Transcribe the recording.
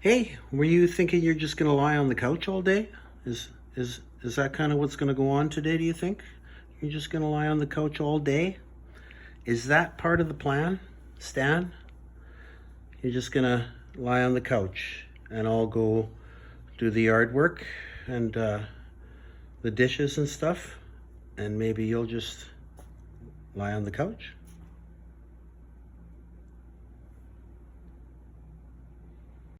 Hey, were you thinking you're just gonna lie on the couch all day? Is that kind of what's gonna go on today, do you think? You're just gonna lie on the couch all day? Is that part of the plan, Stan? You're just gonna lie on the couch and I'll go do the yard work and the dishes and stuff, and maybe you'll just lie on the couch?